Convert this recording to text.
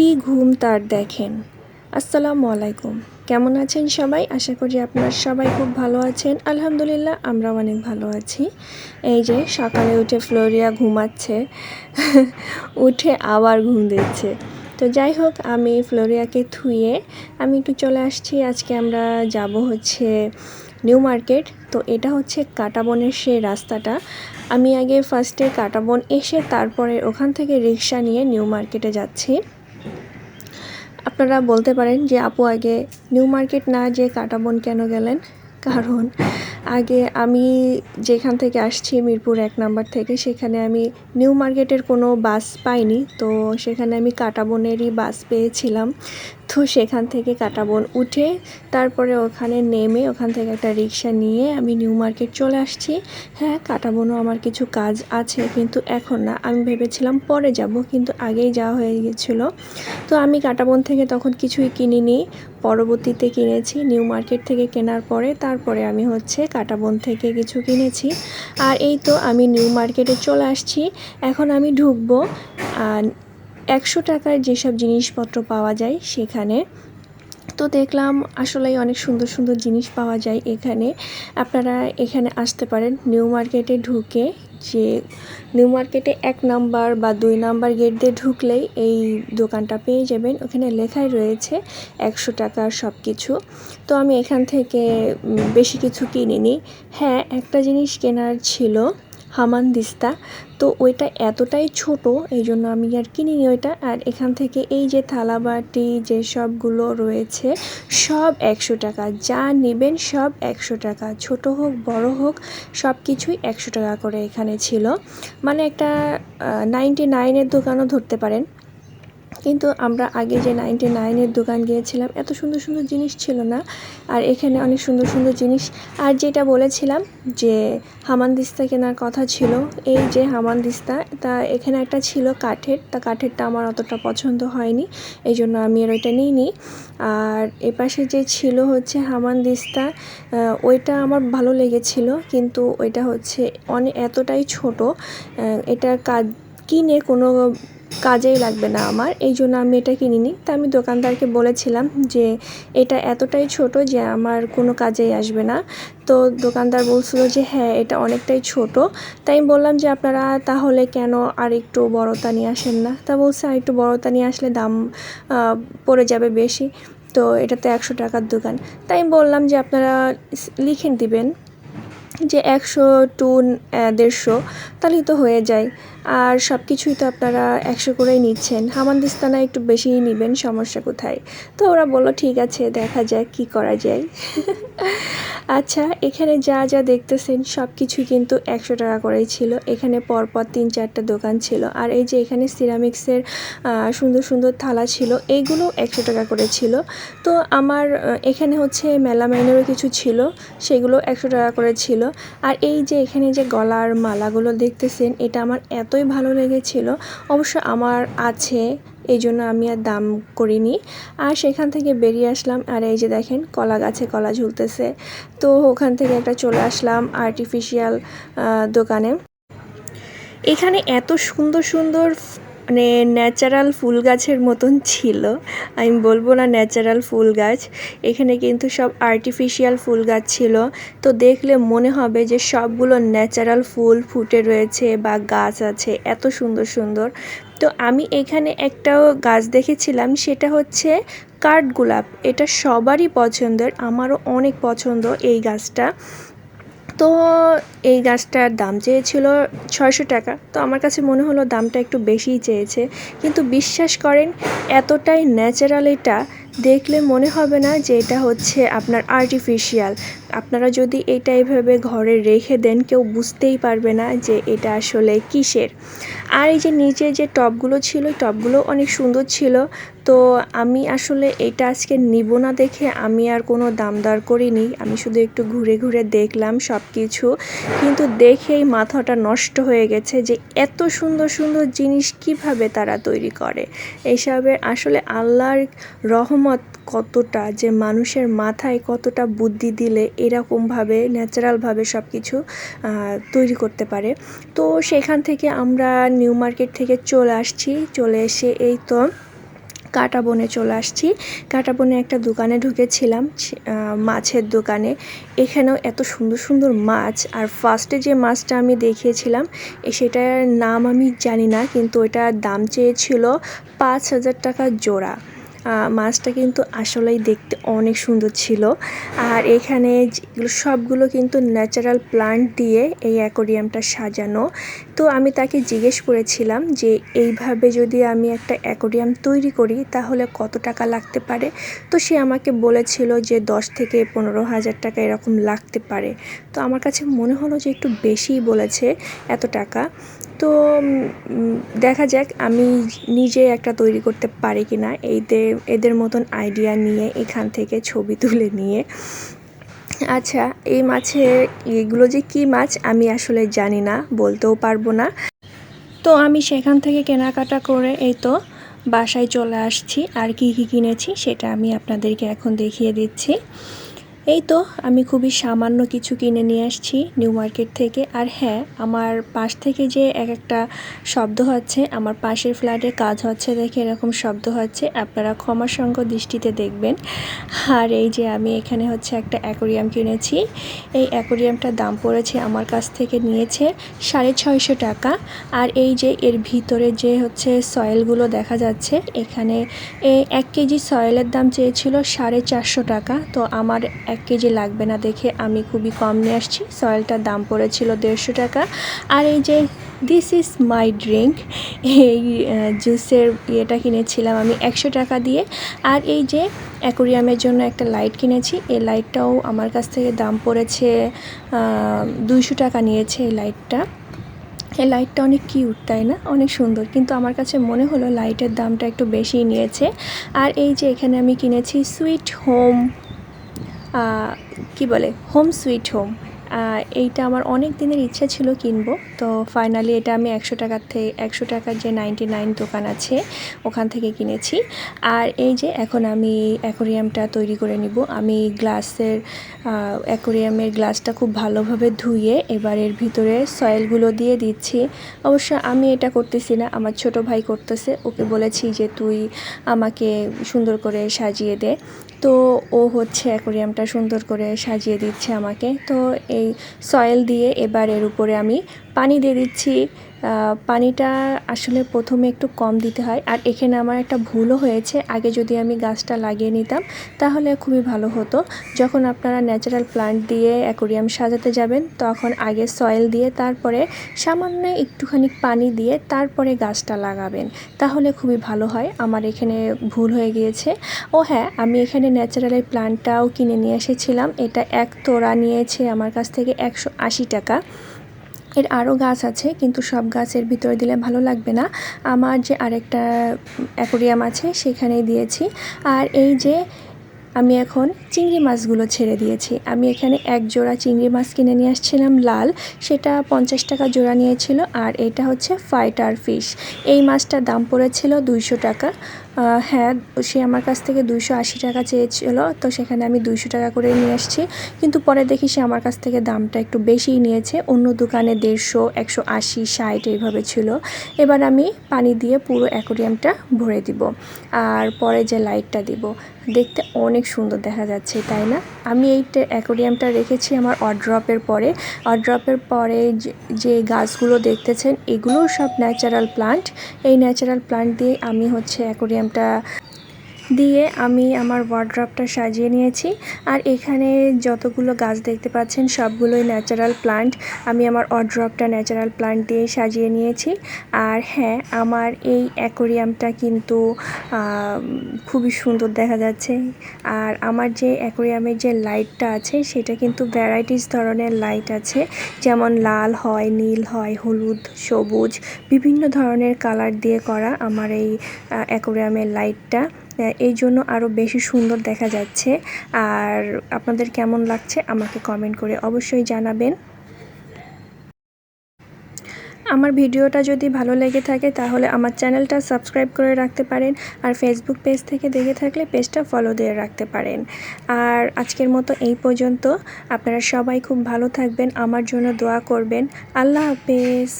কি ঘুম তার দেখেন। আসসালামু আলাইকুম, কেমন আছেন সবাই? আশা করি আপনারা সবাই খুব ভালো আছেন। আলহামদুলিল্লাহ আমরাও অনেক ভালো আছি। এই যে সকালে উঠে ফ্লোরিয়া ঘুমাচ্ছে উঠে আবার ঘুম দিচ্ছে। তো যাই হোক, আমি ফ্লোরিয়াকে থুয়ে আমি একটু চলে আসছি। আজকে আমরা যাব হচ্ছে নিউ মার্কেট। তো এটা হচ্ছে কাঁটাবনের সেই রাস্তাটা। আমি আগে ফার্স্টে কাঁটাবন এসে তারপরে ওখান থেকে রিক্সা নিয়ে নিউ মার্কেটে যাচ্ছি। আপনারা বলতে পারেন যে আপু আগে নিউ মার্কেট না যেয়ে কাঁটাবন কেন গেলেন? কারণ আগে আমি যেখান থেকে আসছি মিরপুর 1 নাম্বার থেকে, সেখানে আমি নিউ মার্কেটের কোনো বাস পাইনি। তো সেখানে আমি কাঁটাবনেরই বাস পেয়েছিলাম। তো সেখান থেকে কাঁটাবন উঠে তারপরে ওখানে নেমে ওখান থেকে একটা রিক্সা নিয়ে আমি নিউ মার্কেট চলে আসছি। হ্যাঁ, কাঁটাবনও আমার কিছু কাজ আছে, কিন্তু এখন না, আমি ভেবেছিলাম পরে যাব, কিন্তু আগেই যাওয়া হয়ে গেছিলো। তো আমি কাঁটাবন থেকে তখন কিছুই কিনিনি, পরবর্তীতে কিনেছি নিউ মার্কেট থেকে। কেনার পরে তারপরে আমি হচ্ছে কাঁটাবন থেকে কিছু কিনেছি। আর এই তো আমি নিউ মার্কেটে চলে আসছি। এখন আমি ঢুকবো 100 টাকার যেসব জিনিসপত্র পাওয়া যায় সেখানে। তো দেখলাম আসলেই অনেক সুন্দর সুন্দর জিনিস পাওয়া যায় এখানে। আপনারা এখানে আসতে পারেন নিউ মার্কেটে ঢুকে। যে নিউ মার্কেটে 1 নাম্বার বা 2 নাম্বার গেট দিয়ে ঢুকলেই এই দোকানটা পেয়ে যাবেন। ওখানে লেখাই রয়েছে 100 টাকার সব কিছু। তো আমি এখান থেকে বেশি কিছু কিনিনি। হ্যাঁ, একটা জিনিস কেনার ছিল, হামানদিস্তা। তো ওইটা এতটাই ছোট, এই জন্য আমি আর কিনিনি ওইটা। আর এখান থেকে এই যে থালাবাটি যে সবগুলো রয়েছে সব 100 টাকা, যা নেবেন সব 100 টাকা, ছোট হোক বড় হোক সব কিছুই 100 টাকা করে এখানে ছিল। মানে একটা 99-এর দোকানও ধরতে পারেন। কিন্তু আমরা আগে যে 99-এর দোকান গিয়েছিলাম এত সুন্দর সুন্দর জিনিস ছিল না। আর এখানে অনেক সুন্দর সুন্দর জিনিস। আর যেটা বলেছিলাম যে হামানদিস্তা কেনার কথা ছিল, এই যে হামানদিস্তা, তা এখানে একটা ছিল কাঠের, তা কাঠেরটা আমার অতটা পছন্দ হয়নি, এই জন্য আমি আর ওইটা নিইনি। আর এপাশে যে ছিল হচ্ছে হামানদিস্তা, ওইটা আমার ভালো লেগেছিল, কিন্তু ওইটা হচ্ছে এতটাই ছোট, এটার কাজ কিনে কোনো কাজেই লাগবে না আমার, এই জন্য আমি এটা কিনিনি। তা আমি দোকানদারকে বলেছিলাম যে এটা এতটাই ছোট যে আমার কোনো কাজেই আসবে না। তো দোকানদার বলছিল যে হ্যাঁ, এটা অনেকটাই ছোট। তাই আমি বললাম যে আপনারা তাহলে কেন আর একটু বড়টা নিয়ে আসেন না? তা বলছে আর একটু বড়টা নিয়ে আসলে দাম পড়ে যাবে বেশি। তো এটা তো 100 টাকার দোকান। তাই আমি বললাম যে আপনারা লিখে দিবেন যে 100 টু 150, তাহলেই তো হয়ে যায়। আর সব কিছুই তো আপনারা 100 করেই নিচ্ছেন, হামানদিস্তানা একটু বেশিই নেবেন, সমস্যা কোথায়? তো ওরা বললো ঠিক আছে, দেখা যাক কী করা যায়। আচ্ছা, এখানে যা যা দেখতেছেন সব কিছুই কিন্তু 100 টাকা করেই ছিল। এখানে পরপর 3-4টা দোকান ছিল। আর এই যে এখানে সিরামিক্সের সুন্দর সুন্দর থালা ছিল, এইগুলো 100 টাকা করে ছিল। তো আমার এখানে হচ্ছে মেলামাইনেরও কিছু ছিল, সেগুলো 100 টাকা করে ছিল। আর এই যে এখানে যে গলার মালাগুলো দেখতেছেন, এটা আমার এতই ভালো লেগেছিল, অবশ্য আমার আছে, এই জন্য আমি আর দাম করিনি। আর সেখান থেকে বেরিয়ে আসলাম। আর এই যে দেখেন কলা গাছে কলা ঝুলতেছে। তো ওখান থেকে একটা চলে আসলাম আর্টিফিশিয়াল দোকানে। এখানে এত সুন্দর সুন্দর মানে ন্যাচারাল ফুল গাছের মতন ছিল, আমি বলবো না ন্যাচারাল ফুল গাছ, এখানে কিন্তু সব আর্টিফিশিয়াল ফুল গাছ ছিল। তো দেখলে মনে হবে যে সবগুলো ন্যাচারাল ফুল ফুটে রয়েছে বা গাছ আছে, এত সুন্দর সুন্দর। তো আমি এখানে একটা গাছ দেখেছিলাম, সেটা হচ্ছে কাঠগোলাপ। এটা সবারই পছন্দের, আমারও অনেক পছন্দ এই গাছটা। তো এই গাছটার দাম চেয়েছিল 600 টাকা। তো আমার কাছে মনে হলো দামটা একটু বেশিই চেয়েছে, কিন্তু বিশ্বাস করেন এতটাই ন্যাচারাল, এটা দেখলে মনে হবে না যে এটা হচ্ছে আপনার আর্টিফিশিয়াল। আপনারা যদি এটা এইভাবে ঘরে রেখে দেন, কেউ বুঝতেই পারবে না যে এটা আসলে কিসের। আর এই যে নিচে যে টবগুলো ছিল, টবগুলো অনেক সুন্দর ছিল। তো আমি আসলে এটা আজকে নিব না দেখে আমি আর কোনো দাম দর করিনি, আমি শুধু একটু ঘুরে ঘুরে দেখলাম সব কিছু। কিন্তু দেখেই মাথাটা নষ্ট হয়ে গেছে যে এত সুন্দর সুন্দর জিনিস কিভাবে তারা তৈরি করে। এইসবের আসলে আল্লাহর রহমত কতটা, যে মানুষের মাথায় কতটা বুদ্ধি দিলে এরকমভাবে ন্যাচারালভাবে সব কিছু তৈরি করতে পারে। তো সেখান থেকে আমরা নিউ মার্কেট থেকে চলে আসছি। চলে এসে এই তো কাঁটাবনে চলে আসছি। কাঁটাবনে একটা দোকানে ঢুকেছিলাম, মাছের দোকানে। এখানেও এত সুন্দর সুন্দর মাছ, আর ফার্স্টে যে মাছটা আমি দেখিয়েছিলাম সেটার নাম আমি জানি না, কিন্তু ওইটার দাম চেয়েছিল 5,000 টাকা জোড়া। মাছটা কিন্তু আসলেই দেখতে অনেক সুন্দর ছিল। আর এখানে সবগুলো কিন্তু ন্যাচারাল প্লান্ট দিয়ে এই অ্যাকোরিয়ামটা সাজানো। তো আমি তাকে জিজ্ঞেস করেছিলাম যে এইভাবে যদি আমি একটা অ্যাকোরিয়াম তৈরি করি তাহলে কত টাকা লাগতে পারে। তো সে আমাকে বলেছিল যে 10 থেকে 15,000 টাকা এরকম লাগতে পারে। তো আমার কাছে মনে হলো যে একটু বেশিই বলেছে এত টাকা। তো দেখা যাক আমি নিজে একটা তৈরি করতে পারি কি না এদের মতন আইডিয়া নিয়ে, এখান থেকে ছবি তুলে নিয়ে। আচ্ছা, এই মাছের এগুলো যে কী মাছ আমি আসলে জানি না, বলতেও পারবো না। তো আমি সেখান থেকে কেনাকাটা করে এই তো বাসায় চলে আসছি। আর কি কি কিনেছি সেটা আমি আপনাদেরকে এখন দেখিয়ে দিচ্ছি। এই তো আমি খুবই সামান্য কিছু কিনে নিয়ে আসছি নিউ মার্কেট থেকে। আর হ্যাঁ, আমার পাশ থেকে যে একটা শব্দ হচ্ছে, আমার পাশের ফ্ল্যাটে কাজ হচ্ছে দেখে এরকম শব্দ হচ্ছে, আপনারা ক্ষমাসঙ্গ দৃষ্টিতে দেখবেন। আর এই যে আমি এখানে হচ্ছে একটা অ্যাকোরিয়াম কিনেছি। এই অ্যাকোরিয়ামটার দাম পড়েছে, আমার কাছ থেকে নিয়েছে 650 টাকা। আর এই যে এর ভিতরে যে হচ্ছে সয়েলগুলো দেখা যাচ্ছে, এখানে 1 কেজি সয়েলের দাম চেয়েছিল 450 টাকা। তো আমার 1 কেজি লাগবে না দেখে আমি খুবই কম নিয়ে আসছি। সয়েলটার দাম পড়েছিল 150 টাকা। আর এই যে দিস ইজ মাই ড্রিঙ্ক, এই জুসের ইয়েটা কিনেছিলাম আমি 100 টাকা দিয়ে। আর এই যে অ্যাকোরিয়ামের জন্য একটা লাইট কিনেছি, এই লাইটটাও আমার কাছ থেকে দাম পড়েছে 200 টাকা নিয়েছে এই লাইটটা। এই লাইটটা অনেক কিউট, তাই না? অনেক সুন্দর, কিন্তু আমার কাছে মনে হলো লাইটের দামটা একটু বেশিই নিয়েছে। আর এই যে এখানে আমি কিনেছি সুইট হোম, কি বলে, হোম সুইট হোম। এইটা আমার অনেক দিনের ইচ্ছা ছিল কিনবো, তো ফাইনালি এটা আমি 100 টাকার যে 99 দোকান আছে ওখান থেকে কিনেছি। আর এই যে এখন আমি অ্যাকোরিয়ামটা তৈরি করে নিব। আমি অ্যাকোরিয়ামের গ্লাসটা খুব ভালোভাবে ধুয়ে এবার এর ভিতরে সয়েলগুলো দিয়ে দিচ্ছি। অবশ্য আমি এটা করতেছি না, আমার ছোট ভাই করতেছে। ওকে বলেছি যে তুই আমাকে সুন্দর করে সাজিয়ে দে। তো ও হচ্ছে অ্যাকোরিয়ামটা সুন্দর করে সাজিয়ে দিচ্ছে আমাকে। তো এই সয়েল দিয়ে এবার এর উপরে আমি পানি দিয়ে দিচ্ছি। পানিটা আসলে প্রথমে একটু কম দিতে হয়। আর এখানে আমার একটা ভুলও হয়েছে, আগে যদি আমি গাছটা লাগিয়ে নিতাম তাহলে খুবই ভালো হতো। যখন আপনারা ন্যাচারাল প্লান্ট দিয়ে অ্যাকোরিয়াম সাজাতে যাবেন তখন আগে সয়েল দিয়ে তারপরে সামান্য একটুখানি পানি দিয়ে তারপরে গাছটা লাগাবেন, তাহলে খুবই ভালো হয়। আমার এখানে ভুল হয়ে গিয়েছে। ও হ্যাঁ, আমি এখানে ন্যাচারাল এই প্লান্টটাও কিনে নিয়ে এসেছিলাম। এটা 1 তোড়া নিয়েছে আমার কাছ থেকে 180 টাকা। এর আরও গাছ আছে, কিন্তু সব গাছের ভিতরে দিলে ভালো লাগবে না। আমার যে আরেকটা অ্যাকোরিয়াম আছে সেখানেই দিয়েছি। আর এই যে আমি এখন চিংড়ি মাছগুলো ছেড়ে দিয়েছি। আমি এখানে 1 জোড়া চিংড়ি মাছ কিনে নিয়ে আসছিলাম লাল, সেটা 50 টাকা জোড়া নিয়েছিল। আর এটা হচ্ছে ফাইটার ফিশ, এই মাছটার দাম পড়েছিল 200 টাকা। হ্যাঁ, সে আমার কাছ থেকে 280 টাকা চেয়েছিল, তো সেখানে আমি 200 টাকা করে নিয়ে আসছি। কিন্তু পরে দেখি সে আমার কাছ থেকে দামটা একটু বেশিই নিয়েছে, অন্য দোকানে 150, 180, 60 এইভাবে ছিল। এবার আমি পানি দিয়ে পুরো অ্যাকোরিয়ামটা ভরে দিব, আর পরে যে লাইটটা দিব, দেখতে অনেক সুন্দর দেখা যাচ্ছে, তাই না? আমি এই অ্যাকোরিয়ামটা রেখেছি আমার অড্রপের পরে যে গাছগুলো দেখতেছেন এগুলোও সব ন্যাচারাল প্লান্ট। এই ন্যাচারাল প্লান্ট দিয়ে আমি হচ্ছে অ্যাকোরিয়ামটা দিয়ে আমি আমার ওয়ার্ড্রপটা সাজিয়ে নিয়েছি। আর এখানে যতগুলো গাছ দেখতে পাচ্ছেন সবগুলোই ন্যাচারাল প্লান্ট। আমি আমার ওয়ার্ড্রপটা ন্যাচারাল প্লান্ট দিয়ে সাজিয়ে নিয়েছি। আর হ্যাঁ, আমার এই অ্যাকোরিয়ামটা কিন্তু খুবই সুন্দর দেখা যাচ্ছে। আর আমার যে অ্যাকোরিয়ামের যে লাইটটা আছে সেটা কিন্তু ভ্যারাইটিস ধরনের লাইট আছে, যেমন লাল হয়, নীল হয়, হলুদ, সবুজ, বিভিন্ন ধরনের কালার দিয়ে করা আমার এই অ্যাকোরিয়ামের লাইটটা। এই জন্য আরও বেশি সুন্দর দেখা যাচ্ছে। আর আপনাদের কেমন লাগছে আমাকে কমেন্ট করে অবশ্যই জানাবেন। আমার ভিডিওটা যদি ভালো লেগে থাকে তাহলে আমার চ্যানেলটা সাবস্ক্রাইব করে রাখতে পারেন। আর ফেসবুক পেজ থেকে দেখে থাকলে পেজটা ফলো দিয়ে রাখতে পারেন। আর আজকের মতো এই পর্যন্ত। আপনারা সবাই খুব ভালো থাকবেন, আমার জন্য দোয়া করবেন। আল্লাহ হাফেজ।